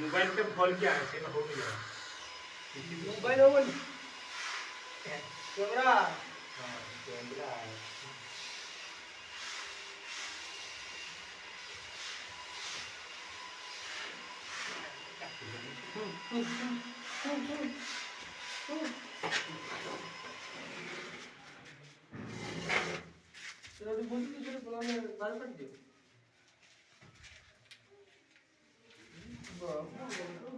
Mobile पे भल क्या है सेना हो गया मोबाइल ओवन कैमरा हां कैमरा तेरा तो बोल के बोला मैं बाहर कर दियो। वाह